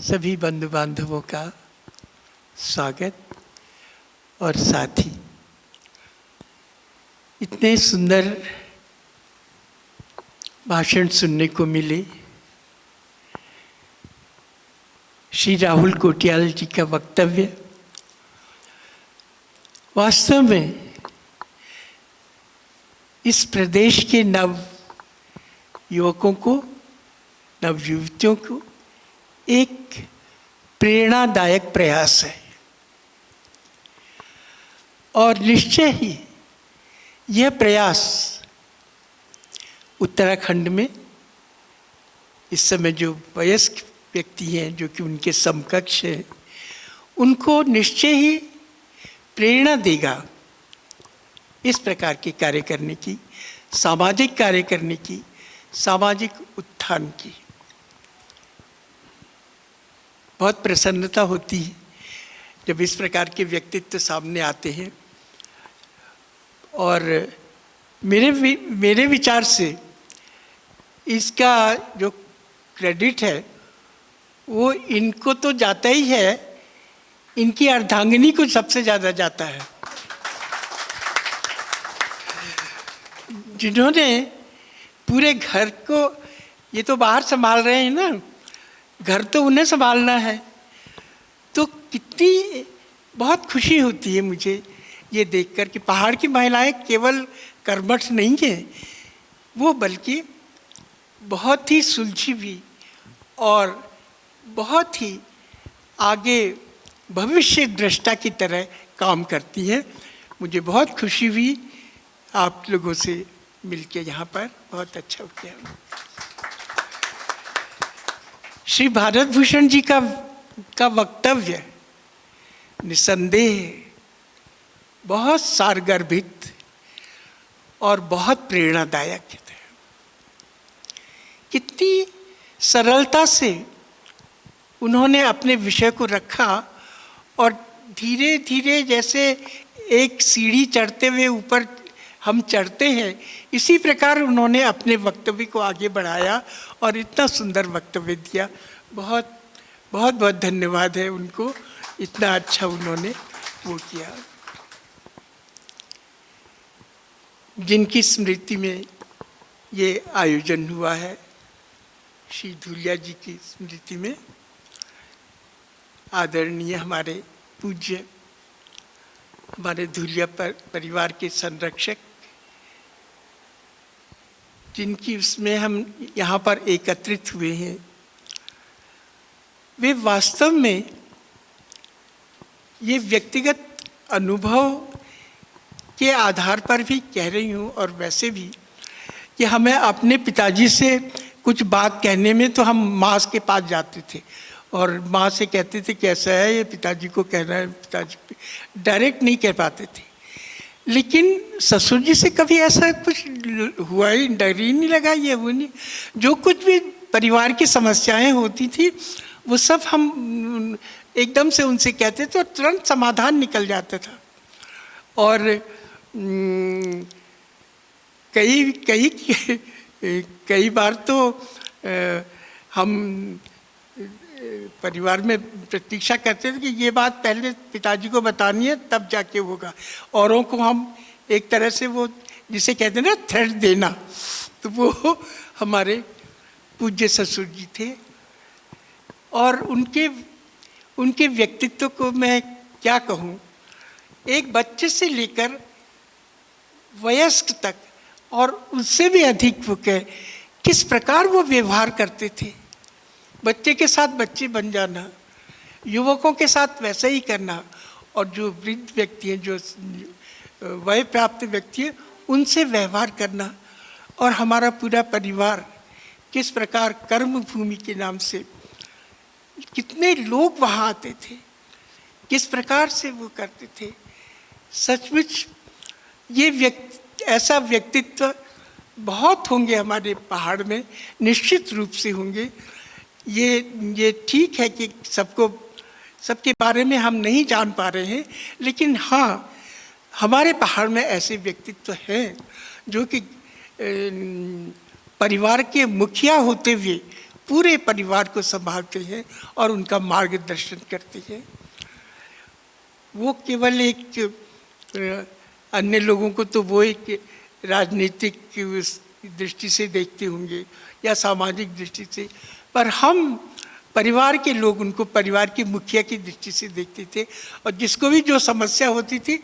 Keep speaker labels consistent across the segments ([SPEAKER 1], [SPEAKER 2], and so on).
[SPEAKER 1] सभी बंधु बांधवों का स्वागत और साथ ही इतने सुंदर भाषण सुनने को मिले। श्री राहुल कोटियाल जी का वक्तव्य वास्तव में इस प्रदेश के नव युवकों को, नव युवतियों को एक प्रेरणादायक प्रयास है और निश्चय ही यह प्रयास उत्तराखंड में इस समय जो वयस्क व्यक्ति हैं, जो कि उनके समकक्ष हैं, उनको निश्चय ही प्रेरणा देगा इस प्रकार के कार्य करने की, सामाजिक कार्य करने की, सामाजिक उत्थान की। बहुत प्रसन्नता होती है जब इस प्रकार के व्यक्तित्व सामने आते हैं और मेरे विचार से इसका जो क्रेडिट है वो इनको तो जाता ही है, इनकी अर्धांगिनी को सबसे ज़्यादा जाता है, जिन्होंने पूरे घर को, ये तो बाहर संभाल रहे हैं ना, घर तो उन्हें संभालना है। तो कितनी बहुत खुशी होती है मुझे ये देखकर कि पहाड़ की महिलाएं केवल कर्मठ नहीं है, वो बल्कि बहुत ही सुलझी हुई और बहुत ही आगे भविष्य दृष्टा की तरह काम करती हैं। मुझे बहुत खुशी हुई आप लोगों से मिलके यहाँ पर, बहुत अच्छा हो गया। श्री भारत भूषण जी का वक्तव्य निसंदेह बहुत सारगर्भित और बहुत प्रेरणादायक है। कितनी सरलता से उन्होंने अपने विषय को रखा और धीरे धीरे जैसे एक सीढ़ी चढ़ते हुए ऊपर हम चढ़ते हैं, इसी प्रकार उन्होंने अपने वक्तव्य को आगे बढ़ाया और इतना सुंदर वक्तव्य दिया। बहुत बहुत बहुत धन्यवाद है उनको, इतना अच्छा उन्होंने वो किया। जिनकी स्मृति में ये आयोजन हुआ है, श्री धूलिया जी की स्मृति में, आदरणीय हमारे पूज्य, हमारे धूलिया परिवार के संरक्षक, जिनकी उसमें हम यहाँ पर एकत्रित हुए हैं, वे वास्तव में ये व्यक्तिगत अनुभव के आधार पर भी कह रही हूँ और वैसे भी कि हमें अपने पिताजी से कुछ बात कहने में तो हम माँ के पास जाते थे और माँ से कहते थे कैसा है ये, पिताजी को कहना है, पिताजी डायरेक्ट नहीं कह पाते थे। लेकिन ससुर जी से कभी ऐसा कुछ हुआ ही, डर ही नहीं लगा, ये वो नहीं। जो कुछ भी परिवार की समस्याएं होती थी वो सब हम एकदम से उनसे कहते थे और तुरंत समाधान निकल जाता था। और कई बार तो हम परिवार में प्रतीक्षा करते थे कि ये बात पहले पिताजी को बतानी है तब जाके होगा। औरों को हम एक तरह से वो जिसे कहते हैं ना थ्रेट देना, तो वो हमारे पूज्य ससुर जी थे। और उनके व्यक्तित्व को मैं क्या कहूँ, एक बच्चे से लेकर वयस्क तक और उससे भी अधिक वो किस प्रकार वो व्यवहार करते थे। बच्चे के साथ बच्चे बन जाना, युवकों के साथ वैसा ही करना, और जो वृद्ध व्यक्ति हैं, जो वय प्राप्त व्यक्ति हैं, उनसे व्यवहार करना। और हमारा पूरा परिवार किस प्रकार कर्म भूमि के नाम से कितने लोग वहाँ आते थे, किस प्रकार से वो करते थे। सचमुच ये ऐसा व्यक्तित्व बहुत होंगे हमारे पहाड़ में, निश्चित रूप से होंगे। ये ठीक है कि सबके बारे में हम नहीं जान पा रहे हैं, लेकिन हाँ, हमारे पहाड़ में ऐसे व्यक्तित्व हैं जो कि परिवार के मुखिया होते हुए पूरे परिवार को संभालते हैं और उनका मार्गदर्शन करते हैं। वो केवल एक अन्य लोगों को तो वो एक राजनीतिक दृष्टि से देखते होंगे या सामाजिक दृष्टि से, पर हम परिवार के लोग उनको परिवार के मुखिया की दृष्टि से देखते थे। और जिसको भी जो समस्या होती थी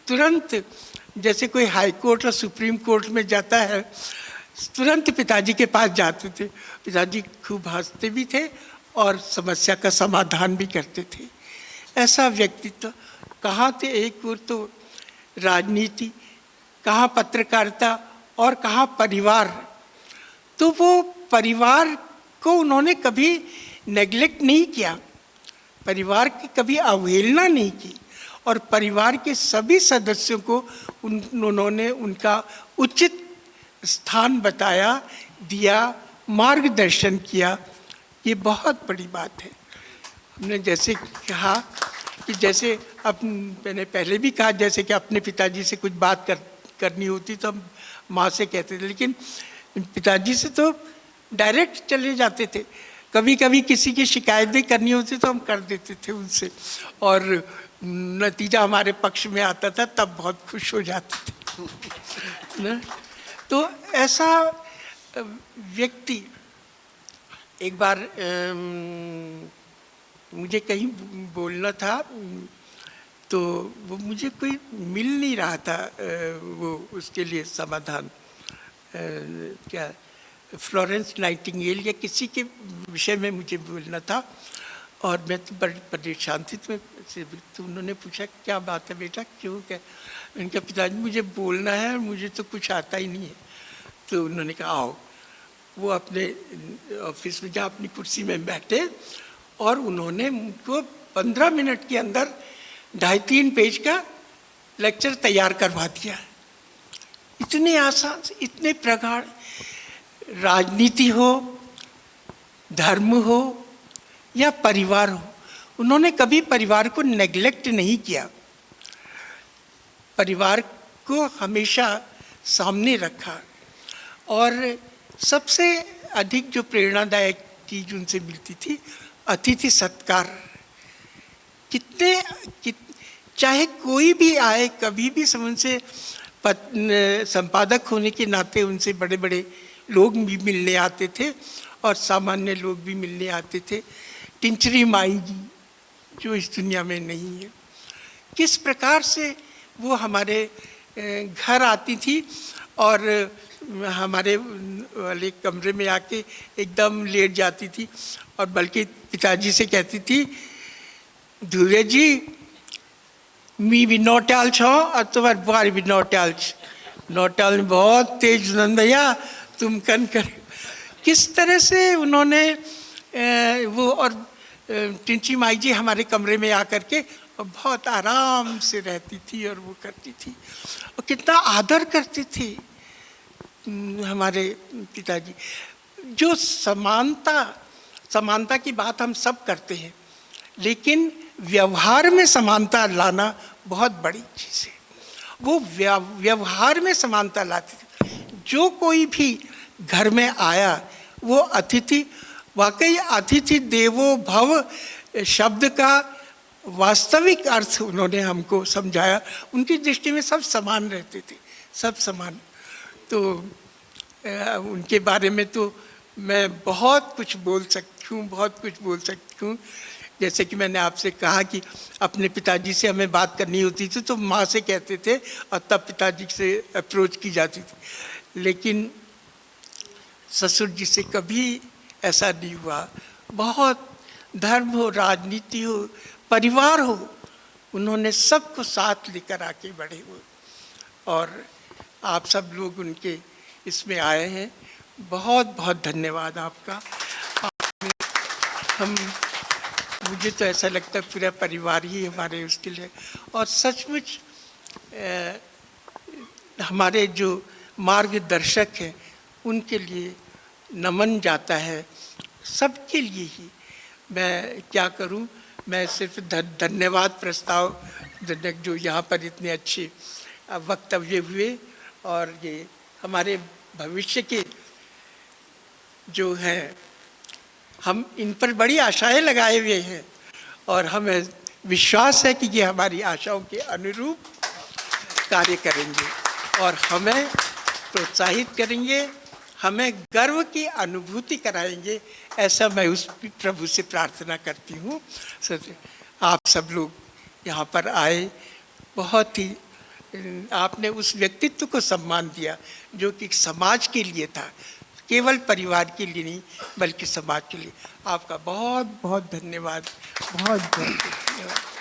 [SPEAKER 1] तुरंत, जैसे कोई हाई कोर्ट और सुप्रीम कोर्ट में जाता है, तुरंत पिताजी के पास जाते थे। पिताजी खूब हंसते भी थे और समस्या का समाधान भी करते थे। ऐसा व्यक्तित्व कहाँ थे, एक ओर तो राजनीति, कहाँ पत्रकारिता और कहाँ परिवार। तो वो परिवार को उन्होंने कभी नेग्लेक्ट नहीं किया, परिवार की कभी अवहेलना नहीं की और परिवार के सभी सदस्यों को उन्होंने उनका उचित स्थान बताया, दिया, मार्गदर्शन किया। ये बहुत बड़ी बात है। हमने जैसे कहा कि जैसे अब मैंने पहले भी कहा, जैसे कि अपने पिताजी से कुछ बात करनी होती तो हम माँ से कहते थे, लेकिन पिताजी से तो डायरेक्ट चले जाते थे। कभी कभी किसी की शिकायत भी करनी होती तो हम कर देते थे उनसे, और नतीजा हमारे पक्ष में आता था, तब बहुत खुश हो जाते थे ना। तो ऐसा व्यक्ति, एक बार मुझे कहीं बोलना था तो वो मुझे कोई मिल नहीं रहा था, वो उसके लिए समाधान, क्या फ्लोरेंस नाइटिंगेल या किसी के विषय में मुझे बोलना था। और मैं तो बड़ी परेशान थी, तो उन्होंने पूछा क्या बात है बेटा, क्यों, क्या? उनका पिताजी मुझे बोलना है, मुझे तो कुछ आता ही नहीं है। तो उन्होंने कहा आओ। वो अपने ऑफिस में जहाँ अपनी कुर्सी में बैठे और उन्होंने मुझको 15 मिनट के अंदर 2.5-3 पेज का लेक्चर तैयार करवा दिया। इतने आसान, इतने प्रगाढ़, राजनीति हो, धर्म हो या परिवार हो, उन्होंने कभी परिवार को नेग्लेक्ट नहीं किया, परिवार को हमेशा सामने रखा। और सबसे अधिक जो प्रेरणादायक चीज उनसे मिलती थी, अतिथि सत्कार। चाहे कोई भी आए, कभी भी उनसे संपादक होने के नाते उनसे बड़े बड़े लोग भी मिलने आते थे और सामान्य लोग भी मिलने आते थे। टिंचरी माई जी जो इस दुनिया में नहीं है, किस प्रकार से वो हमारे घर आती थी और हमारे वाले कमरे में आके एकदम लेट जाती थी और बल्कि पिताजी से कहती थी, धुरे जी मी भी नौटाल छो और तुम्हारे बुआरी भी नौटाल नौटाल में बहुत तेज नंद भैया तुम कन कर। किस तरह से उन्होंने वो, और टिंची माई जी हमारे कमरे में आकर के और बहुत आराम से रहती थी और वो करती थी और कितना आदर करती थी हमारे पिताजी। जो समानता की बात हम सब करते हैं, लेकिन व्यवहार में समानता लाना बहुत बड़ी चीज़ है। वो व्यवहार में समानता लाती थी। जो कोई भी घर में आया वो अतिथि, वाकई अतिथि देवो भव शब्द का वास्तविक अर्थ उन्होंने हमको समझाया। उनकी दृष्टि में सब समान रहते थे, सब समान। तो उनके बारे में तो मैं बहुत कुछ बोल सकती हूँ, बहुत कुछ बोल सकती हूँ। जैसे कि मैंने आपसे कहा कि अपने पिताजी से हमें बात करनी होती थी तो माँ से कहते थे और तब पिताजी से अप्रोच की जाती थी, लेकिन ससुर जी से कभी ऐसा नहीं हुआ। बहुत धर्म हो, राजनीति हो, परिवार हो, उन्होंने सबको साथ लेकर आके बढ़े हुए। और आप सब लोग उनके इसमें आए हैं, बहुत बहुत धन्यवाद आपका। मुझे तो ऐसा लगता है पूरा परिवार ही हमारे उसके लिए, और सचमुच हमारे जो मार्गदर्शक हैं उनके लिए नमन जाता है, सबके लिए ही। मैं क्या करूं, मैं सिर्फ धन्यवाद प्रस्ताव जो यहाँ पर इतने अच्छे वक्तव्य हुए और ये हमारे भविष्य के जो हैं हम इन पर बड़ी आशाएं लगाए हुए हैं और हमें विश्वास है कि ये हमारी आशाओं के अनुरूप कार्य करेंगे और हमें प्रोत्साहित करेंगे, हमें गर्व की अनुभूति कराएंगे। ऐसा मैं उस प्रभु से प्रार्थना करती हूँ। आप सब लोग यहाँ पर आए, बहुत ही आपने उस व्यक्तित्व को सम्मान दिया जो कि समाज के लिए था, केवल परिवार के लिए नहीं बल्कि समाज के लिए। आपका बहुत बहुत धन्यवाद, बहुत बहुत धन्यवाद।